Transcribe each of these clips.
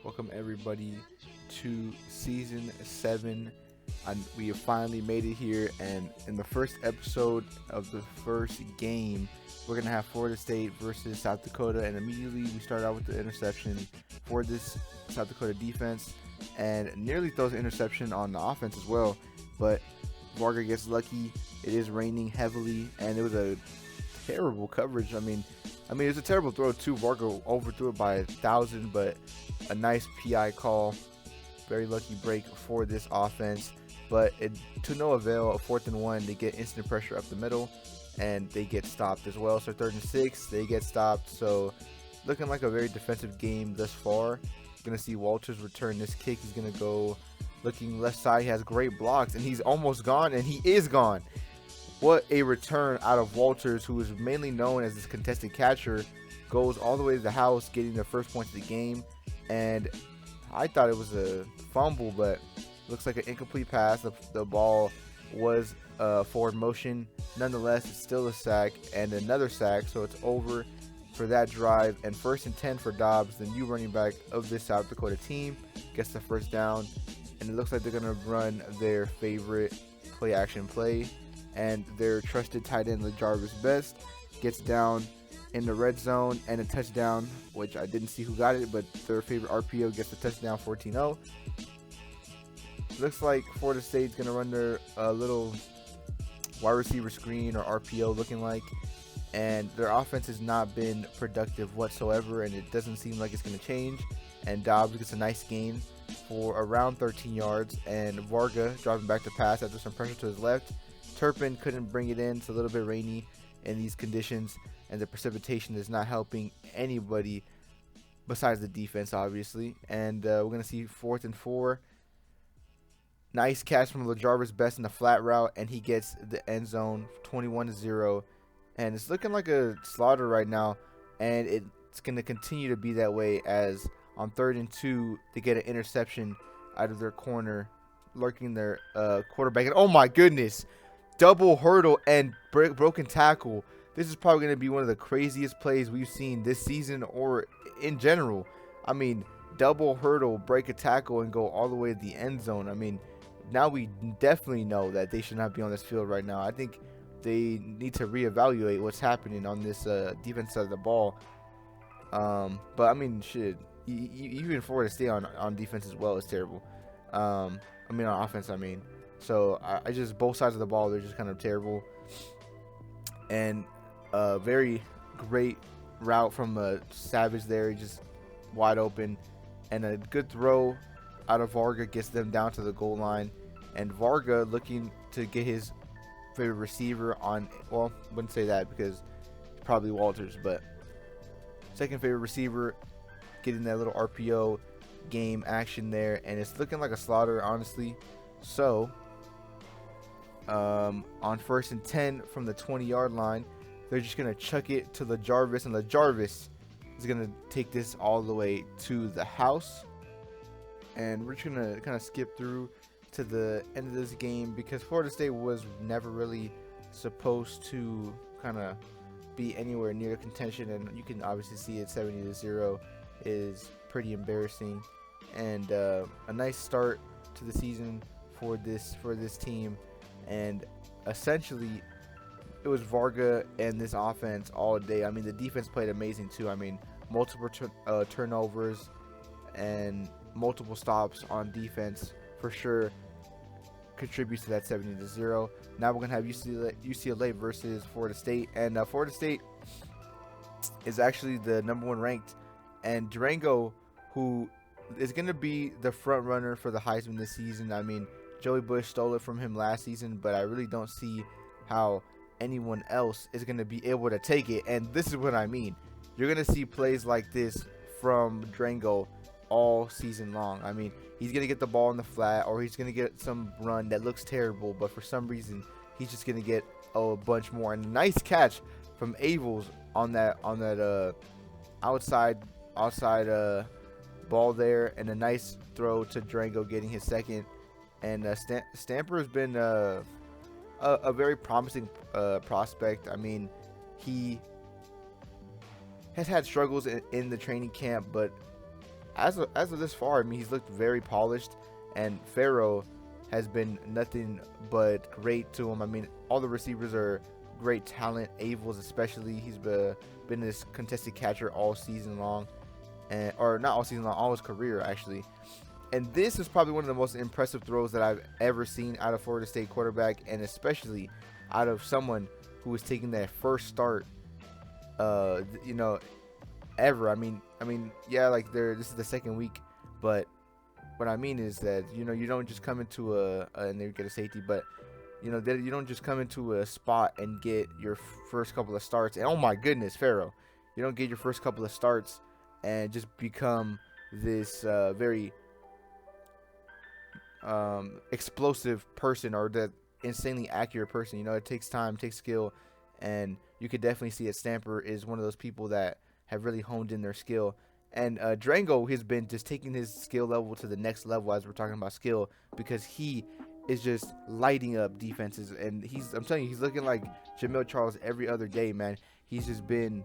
Welcome everybody to season 7. And we have finally made it here, and in the first episode of the first game, we're gonna have Florida State versus South Dakota, and immediately we start out with the interception for this South Dakota defense, and nearly throws an interception on the offense as well. But Varga gets lucky. It is raining heavily, and it was a terrible coverage. I mean, it was a terrible throw too. Varga overthrew it by 1,000, but a nice PI call. Very lucky break for this offense, but to no avail. A 4th and 1, they get instant pressure up the middle, and they get stopped as well. So 3rd and 6, they get stopped. So looking like a very defensive game thus far. Gonna see Walters return this kick. He's gonna go looking left side. He has great blocks, and he's almost gone, and he is gone. What a return out of Walters, who is mainly known as this contested catcher. Goes all the way to the house, getting the first points of the game. And I thought it was a fumble, but looks like an incomplete pass. The ball was forward motion. Nonetheless, it's still a sack and another sack, so it's over for that drive. And 1st and 10 for Dobbs, the new running back of this South Dakota team, gets the first down. And it looks like they're going to run their favorite play-action play. And their trusted tight end, Jarvis Best, gets down in the red zone and a touchdown, which I didn't see who got it, but their favorite RPO gets the touchdown, 14-0. Looks like Florida State's going to run their little wide receiver screen or RPO looking like, and their offense has not been productive whatsoever, and it doesn't seem like it's going to change. And Dobbs gets a nice gain for around 13 yards, and Varga driving back to pass after some pressure to his left. Turpin couldn't bring it in. It's a little bit rainy in these conditions, and the precipitation is not helping anybody besides the defense, obviously. And we're going to see 4th and 4. Nice catch from Jarvis Best in the flat route, and he gets the end zone, 21-0. And it's looking like a slaughter right now, and it's going to continue to be that way, as on 3rd and 2, they get an interception out of their corner, lurking their quarterback. And oh my goodness! Double hurdle and broken tackle. This is probably going to be one of the craziest plays we've seen this season or in general. I mean, double hurdle, break a tackle, and go all the way to the end zone. I mean, now we definitely know that they should not be on this field right now. I think they need to reevaluate what's happening on this defense side of the ball. But I mean, shit, even Florida State on defense as well is terrible. On offense, I mean. So I just, both sides of the ball, they're just kind of terrible. And a very great route from Savage there, just wide open, and a good throw out of Varga gets them down to the goal line. And Varga looking to get his favorite receiver on, well, wouldn't say that because it's probably Walters, but second favorite receiver getting that little RPO game action there, and it's looking like a slaughter, honestly. So on 1st and 10 from the 20-yard line, they're just going to chuck it to Jarvis, and Jarvis is going to take this all the way to the house. And we're just going to kind of skip through to the end of this game, because Florida State was never really supposed to kind of be anywhere near contention, and you can obviously see it. 70-0 is pretty embarrassing, and a nice start to the season for this team. And essentially, it was Varga and this offense all day. I mean, the defense played amazing too. I mean, multiple turnovers and multiple stops on defense for sure contributes to that 70-0. Now we're gonna have UCLA versus Florida State, and Florida State is actually the #1 ranked, and Durango, who is gonna be the front runner for the Heisman this season. I mean, Joey Bush stole it from him last season, but I really don't see how anyone else is going to be able to take it. And this is what I mean. You're going to see plays like this from Durango all season long. I mean, he's going to get the ball in the flat, or he's going to get some run that looks terrible, but for some reason, he's just going to get a bunch more. And a nice catch from Avels on that outside ball there, and a nice throw to Durango getting his second. And Stamper has been a very promising prospect. I mean, he has had struggles in the training camp, but as of this far, I mean, he's looked very polished, and Pharaoh has been nothing but great to him. I mean, all the receivers are great talent. Avils especially, he's been this contested catcher all season long, and or not all season long, all his career actually. And this is probably one of the most impressive throws that I've ever seen out of Florida State quarterback, and especially out of someone who was taking that first start, you know, ever. I mean, yeah, like this is the second week, but what I mean is that, you know, you don't just come into and they get a safety, but you know, you don't just come into a spot and get your first couple of starts. And oh my goodness, Pharaoh, you don't get your first couple of starts and just become this very explosive person, or that insanely accurate person. You know, it takes time, takes skill, and you could definitely see that Stamper is one of those people that have really honed in their skill. And Drango has been just taking his skill level to the next level, as we're talking about skill, because he is just lighting up defenses. And I'm telling you, he's looking like Jamil Charles every other day, man. He's just been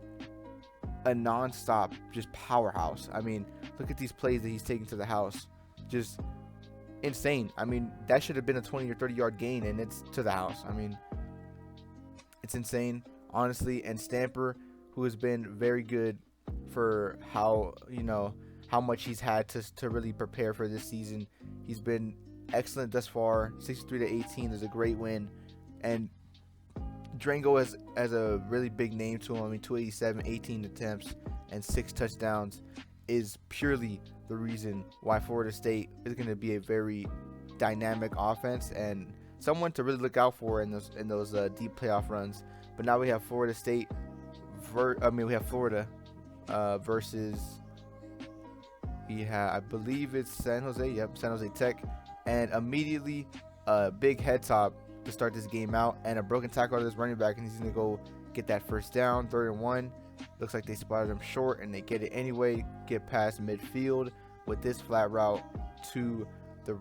a non-stop just powerhouse. I mean, look at these plays that he's taking to the house. Just insane. I mean, that should have been a 20 or 30 yard gain, and it's to the house. I mean, it's insane, honestly. And Stamper, who has been very good for how much he's had to really prepare for this season. He's been excellent thus far. 63-18 is a great win, and Drango has a really big name to him. I mean, 287, 18 attempts, and 6 touchdowns is purely the reason why Florida State is going to be a very dynamic offense and someone to really look out for in those deep playoff runs. But now we have Florida State. We have Florida versus, I believe it's San Jose. Yep, San Jose Tech. And immediately a big head top to start this game out, and a broken tackle out of this running back, and he's going to go get that first down, 3rd and 1. Looks like they spotted him short, and they get it anyway, get past midfield with this flat route to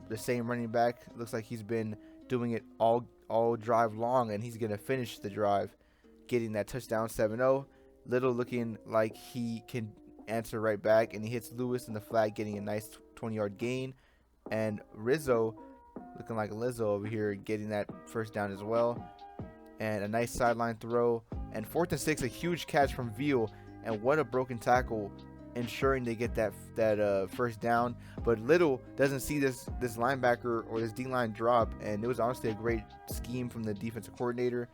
the same running back. Looks like he's been doing it all drive long, and he's going to finish the drive getting that touchdown, 7-0. Little looking like he can answer right back, and he hits Lewis in the flat, getting a nice 20-yard gain. And Rizzo, looking like Lizzo over here, getting that first down as well. And a nice sideline throw. And 4th and 6, a huge catch from Veal. And what a broken tackle, ensuring they get that first down. But Little doesn't see this linebacker or this D-line drop. And it was honestly a great scheme from the defensive coordinator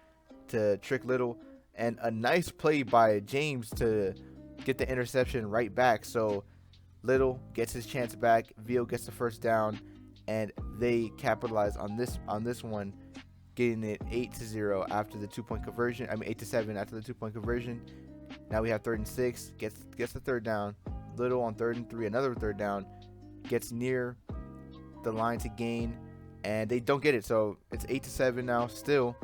to trick Little. And a nice play by James to get the interception right back. So Little gets his chance back. Veal gets the first down, and they capitalize on this one, getting it 8-0 after the 2-point conversion. 8-7 after the 2-point conversion. Now we have 3rd and 6. Gets the 3rd down. Little on 3rd and 3, another 3rd down. Gets near the line to gain, and they don't get it. So it's 8-7 now still.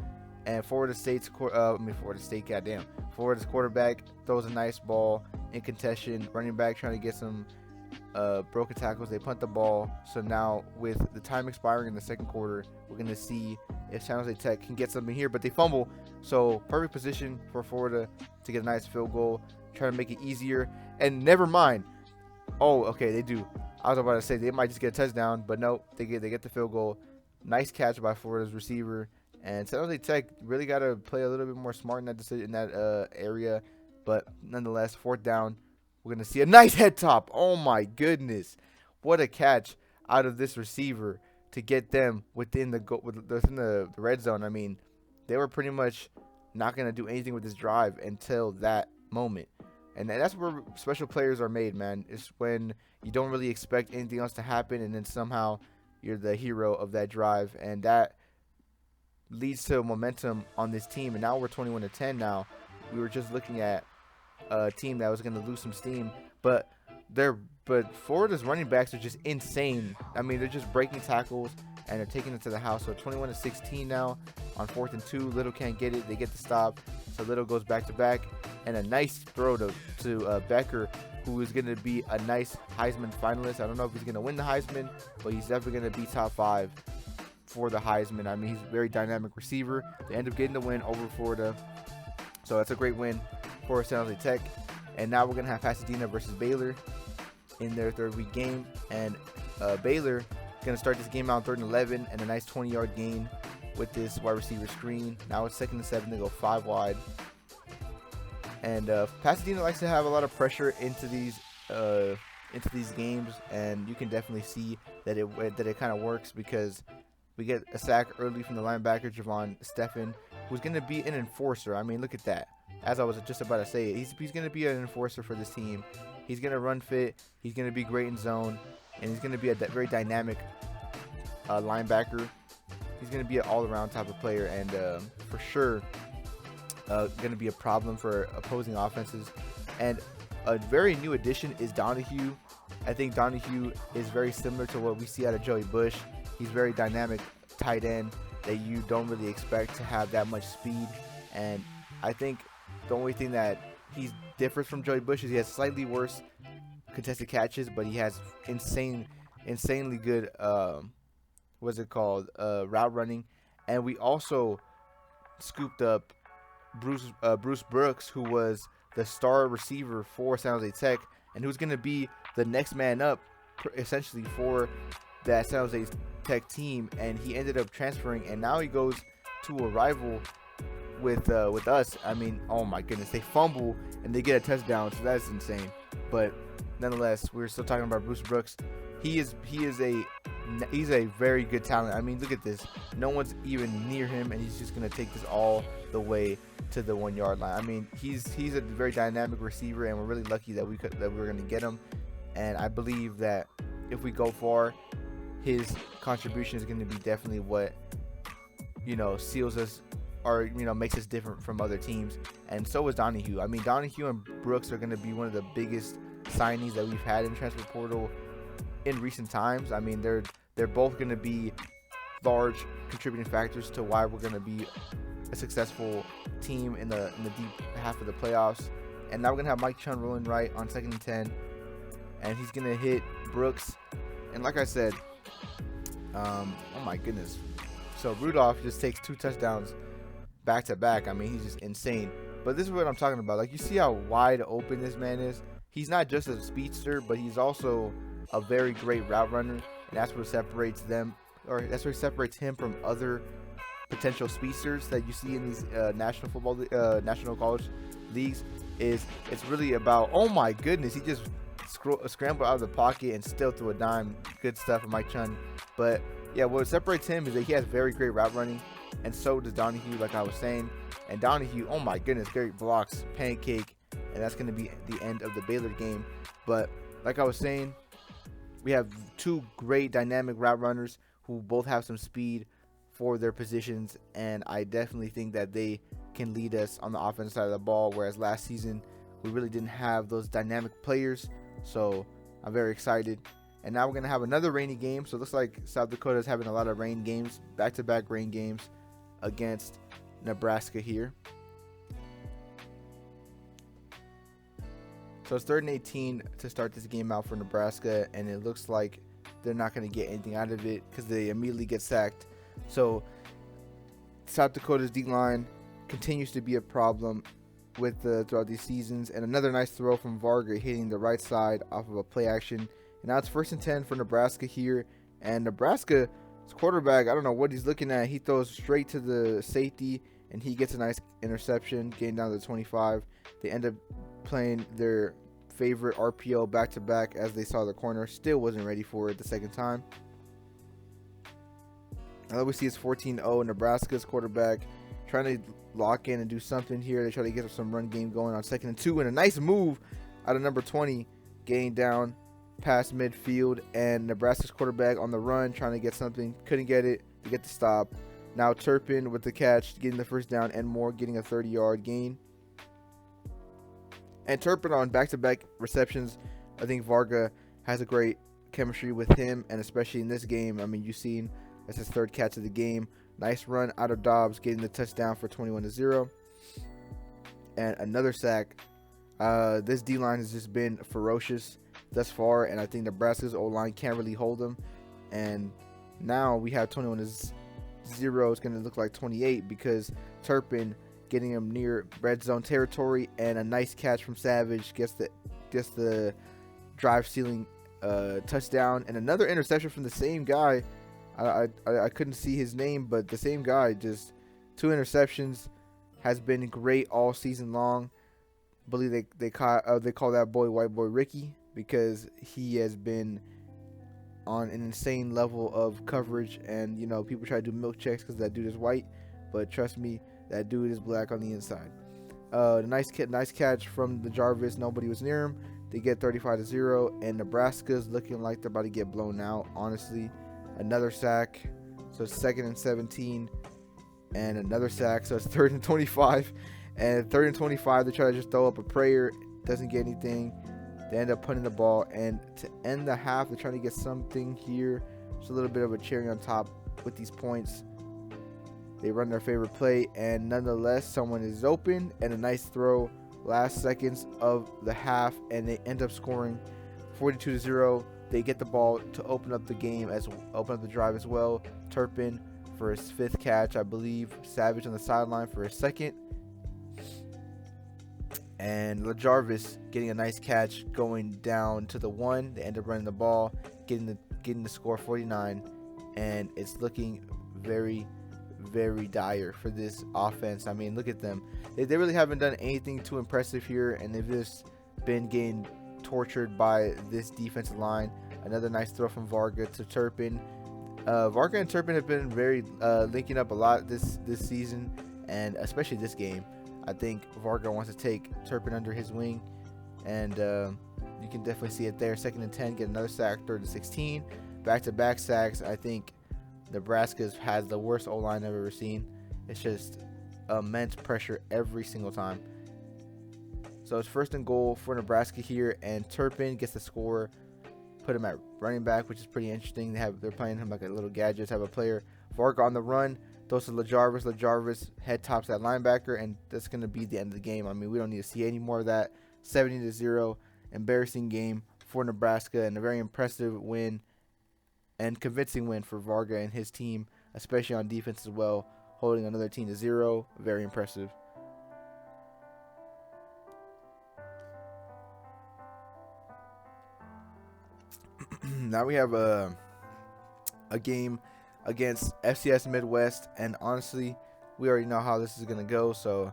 And Florida's quarterback throws a nice ball in contention. Running back trying to get some broken tackles. They punt the ball. So now with the time expiring in the second quarter, we're going to see if San Jose Tech can get something here. But they fumble. So perfect position for Florida to get a nice field goal. Try to make it easier. And never mind. Oh, okay, they do. I was about to say they might just get a touchdown. But no, they get the field goal. Nice catch by Florida's receiver. And San Jose Tech really got to play a little bit more smart in that decision, in that area. But nonetheless, 4th down, we're going to see a nice head top. Oh, my goodness. What a catch out of this receiver to get them within the red zone. I mean, they were pretty much not going to do anything with this drive until that moment. And that's where special players are made, man. It's when you don't really expect anything else to happen, and then somehow you're the hero of that drive. And that leads to momentum on this team. And now we're 21-10 now. We were just looking at a team that was going to lose some steam, but Florida's running backs are just insane. I mean, they're just breaking tackles and they're taking it to the house. So 21-16 now on 4th and 2. Little can't get it. They get the stop. So Little goes back to back, and a nice throw to Becker, who is going to be a nice Heisman finalist. I don't know if he's going to win the Heisman, but he's definitely going to be top 5 for the Heisman. I mean, he's a very dynamic receiver. They end up getting the win over Florida. So that's a great win for San Jose Tech. And now we're going to have Pasadena versus Baylor. in their third week game. And Baylor going to start this game out 3rd and 11 and a nice 20-yard gain with this wide receiver screen. Now it's 2nd and 7. They go 5 wide. And Pasadena likes to have a lot of pressure into these games, and you can definitely see that it kind of works, because we get a sack early from the linebacker Javon Steffen, who's going to be an enforcer. I mean, look at that. As I was just about to say, he's going to be an enforcer for this team. He's going to run fit. He's going to be great in zone, and he's going to be a very dynamic linebacker. He's going to be an all-around type of player, and for sure going to be a problem for opposing offenses. And a very new addition is Donahue. I think Donahue is very similar to what we see out of Joey Bush. He's very dynamic tight end that you don't really expect to have that much speed. And I think the only thing that he differs from Joey Bush is he has slightly worse contested catches, but he has insanely good route running. And we also scooped up Bruce Brooks, who was the star receiver for San Jose Tech, and who's going to be the next man up essentially for that San Jose Tech team. And he ended up transferring, and now he goes to a rival with us. I mean, oh my goodness, they fumble and they get a touchdown, so that's insane. But nonetheless, we're still talking about Bruce Brooks. He's a very good talent. I mean, look at this. No one's even near him, and he's just going to take this all the way to the 1 yard line. I mean, he's a very dynamic receiver, and we're really lucky that we were going to get him. And I believe that if we go far, his contribution is going to be definitely what seals us, or makes us different from other teams. And so is Donahue. I mean, Donahue and Brooks are going to be one of the biggest signings that we've had in transfer portal in recent times. I mean, they're both going to be large contributing factors to why we're going to be a successful team in the deep half of the playoffs. And now we're going to have Mike Chun rolling right on 2nd and 10, and he's going to hit Brooks. And like I said, oh my goodness. So Rudolph just takes 2 touchdowns back to back. I mean, he's just insane. But this is what I'm talking about. Like, you see how wide open this man is? He's not just a speedster, but he's also a very great route runner. And that's what separates them, or that's what separates him from other potential speedsters that you see in these national college leagues. It's really about, oh my goodness, he just scrambled out of the pocket and still threw a dime. Good stuff from Mike Chun. But yeah, what separates him is that he has very great route running, and so does Donahue, like I was saying. And Donahue, oh my goodness, great blocks, pancake, and that's going to be the end of the Baylor game. But like I was saying, we have 2 great dynamic route runners who both have some speed for their positions, and I definitely think that they can lead us on the offensive side of the ball, whereas last season we really didn't have those dynamic players. So I'm very excited. And now we're going to have another rainy game. So it looks like South Dakota is having a lot of rain games, back-to-back rain games against Nebraska here. So it's 3rd and 18 to start this game out for Nebraska, and it looks like they're not going to get anything out of it because they immediately get sacked. So South Dakota's D-line continues to be a problem with throughout these seasons. And another nice throw from Varga hitting the right side off of a play action. And now it's 1st and 10 for Nebraska here. And Nebraska's quarterback, I don't know what he's looking at. He throws straight to the safety, and he gets a nice interception, getting down to the 25. They end up playing their favorite RPO back-to-back as they saw the corner. Still wasn't ready for it the second time. Now we see it's 14-0. Nebraska's quarterback trying to lock in and do something here. They try to get some run game going on 2nd and 2. And a nice move out of number 20, getting down past midfield. And Nebraska's quarterback on the run trying to get something. Couldn't get it to get the stop. Now Turpin with the catch, getting the first down, and more getting a 30-yard gain. And Turpin on back-to-back receptions. I think Varga has a great chemistry with him, and especially in this game. I mean, you've seen that's his 3rd catch of the game. Nice run out of Dobbs, getting the touchdown for 21-0. And another sack. This D-line has just been ferocious thus far, and I think Nebraska's O-line can't really hold them. And now we have 21-0. It's going to look like 28 because Turpin getting him near red zone territory, and a nice catch from Savage gets the drive stealing touchdown, and another interception from the same guy. I couldn't see his name, but the same guy, just 2 interceptions, has been great all season long. I believe they call that boy White Boy Ricky, because he has been on an insane level of coverage, and you know, people try to do milk checks because that dude is white, but trust me, that dude is black on the inside. Nice catch from the Jarvis. Nobody was near him. They get 35-0, and Nebraska's looking like they're about to get blown out. Honestly, another sack, so it's 2nd and 17, and another sack, so it's 3rd and 25. And 3rd and 25, they try to just throw up a prayer, doesn't get anything. They end up punting the ball, and to end the half, they're trying to get something here. Just a little bit of a cherry on top with these points. They run their favorite play, and nonetheless, someone is open, and a nice throw. Last seconds of the half, and they end up scoring 42-0. They get the ball to open up the game, open up the drive as well. Turpin for his 5th catch, I believe. Savage on the sideline for his 2nd. And LaJarvis getting a nice catch going down to the 1. They end up running the ball, getting the score 49, and it's looking very, very dire for this offense. I mean, look at them. They really haven't done anything too impressive here, and they've just been getting tortured by this defensive line. Another nice throw from Varga to Turpin. Varga and Turpin have been very linking up a lot this season, and especially this game. I think Varga wants to take Turpin under his wing, and you can definitely see it there. 2nd and 10, get another sack. 3rd and 16, back-to-back sacks. I think Nebraska has the worst O-line I've ever seen. It's just immense pressure every single time. So it's 1st and goal for Nebraska here, and Turpin gets the score. Put him at running back, which is pretty interesting. They're playing him like a little gadget type of player. Varga on the run, throws to LaJarvis. LaJarvis head tops that linebacker, and that's going to be the end of the game. I mean, we don't need to see any more of that. 70-0, embarrassing game for Nebraska, and a very impressive win and convincing win for Varga and his team, especially on defense as well, holding another team to 0. Very impressive. Now we have a game against FCS Midwest, and honestly, we already know how this is gonna go, so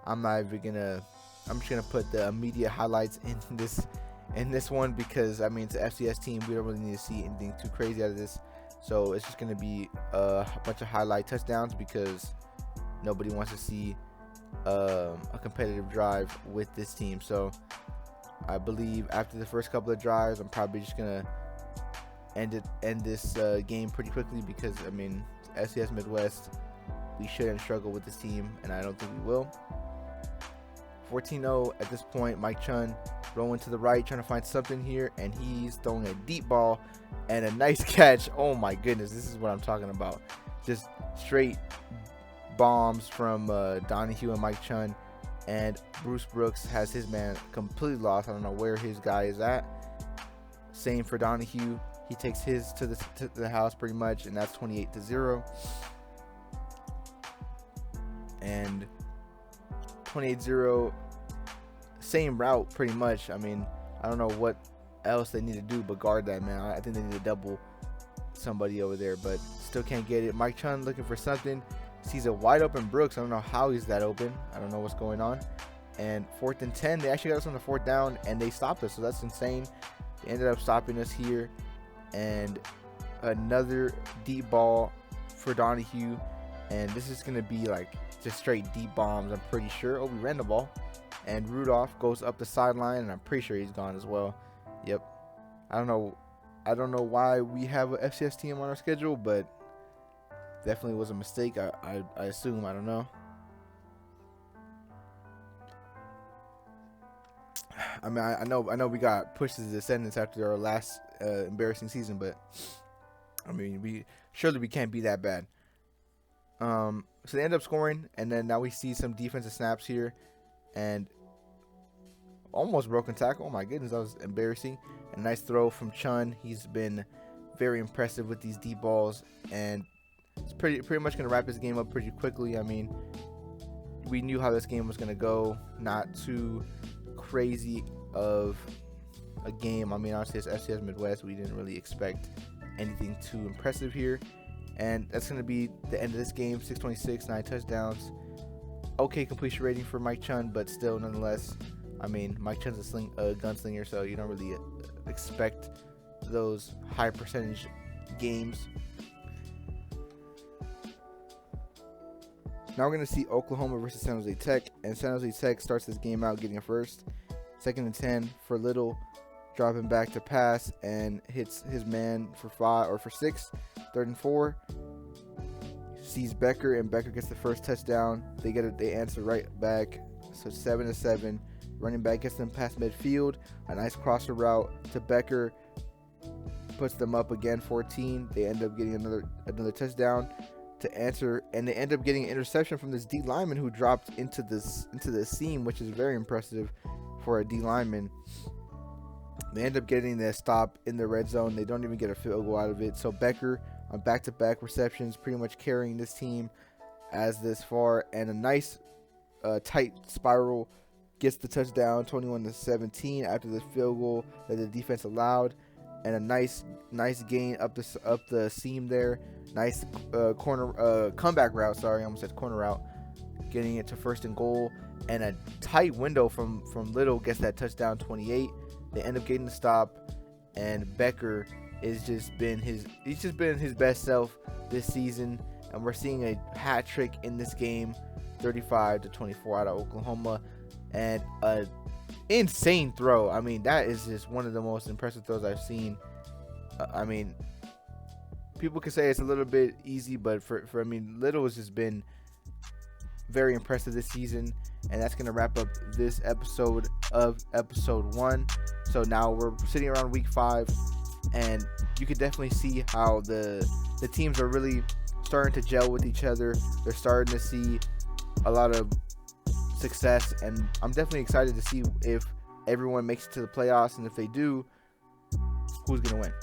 I'm just gonna put the immediate highlights in this one, because I mean, it's an FCS team. We don't really need to see anything too crazy out of this, so it's just gonna be a bunch of highlight touchdowns, because nobody wants to see a competitive drive with this team. So I believe after the first couple of drives, I'm probably just gonna end this game pretty quickly, because I mean, FCS Midwest, we shouldn't struggle with this team, and I don't think we will. 14-0 at this point. Mike Chun rolling to the right, trying to find something here, and he's throwing a deep ball and a nice catch. Oh my goodness, this is what I'm talking about. Just straight bombs from Donahue and Mike Chun, and Bruce Brooks has his man completely lost. I don't know where his guy is at. Same for Donahue. He takes his to the house pretty much, and that's 28-0. And 28-0, same route pretty much. I mean, I don't know what else they need to do but guard that man. I think they need to double somebody over there, but still can't get it. Mike Chun looking for something, sees a wide open Brooks. I don't know how he's that open. I don't know what's going on. And 4th and 10, they actually got us on the 4th down, and they stopped us, so that's insane. They ended up stopping us here, and another deep ball for Donahue, and this is going to be like just straight deep bombs, I'm pretty sure. Oh, we ran the ball, and Rudolph goes up the sideline, and I'm pretty sure he's gone as well. Yep. I don't know why we have a FCS team on our schedule, but definitely was a mistake. I assume. I don't know. I mean, I know we got pushed to the descendants after our last embarrassing season, but I mean, we can't be that bad. So they end up scoring, and then now we see some defensive snaps here, and almost broken tackle. Oh my goodness, that was embarrassing. A nice throw from Chun. He's been very impressive with these deep balls, and it's pretty much gonna wrap this game up pretty quickly. I mean, we knew how this game was gonna go. Not too crazy of a game. I mean, honestly, it's FCS Midwest. We didn't really expect anything too impressive here. And that's going to be the end of this game. 626, 9 touchdowns. Okay completion rating for Mike Chun, but still, nonetheless, I mean, Mike Chun's a gunslinger, so you don't really expect those high percentage games. Now we're going to see Oklahoma versus San Jose Tech, and San Jose Tech starts this game out getting a first. 2nd and 10 for Little, dropping back to pass and hits his man for 5 or for 6. 3rd and 4. Sees Becker, and Becker gets the first touchdown. They answer right back, so 7-7. Running back gets them past midfield. A nice crosser route to Becker puts them up again, 14. They end up getting another touchdown to answer, and they end up getting an interception from this D lineman who dropped into the seam, which is very impressive for a D lineman. They end up getting their stop in the red zone. They don't even get a field goal out of it. So Becker on back-to-back receptions, pretty much carrying this team as this far, and a nice tight spiral gets the touchdown, 21-17 after the field goal that the defense allowed, and a nice gain up the seam there. Nice comeback route. Sorry, I almost said corner route, getting it to 1st and goal, and a tight window from Little gets that touchdown, 28. They end up getting the stop, and Becker he's just been his best self this season, and we're seeing a hat trick in this game, 35-24 out of Oklahoma, and a insane throw. I mean, that is just one of the most impressive throws I've seen. I mean, people could say it's a little bit easy, but for Little has just been very impressive this season. And that's going to wrap up this episode of episode 1. So now we're sitting around week 5, and you can definitely see how the teams are really starting to gel with each other. They're starting to see a lot of success, and I'm definitely excited to see if everyone makes it to the playoffs, and if they do, who's going to win.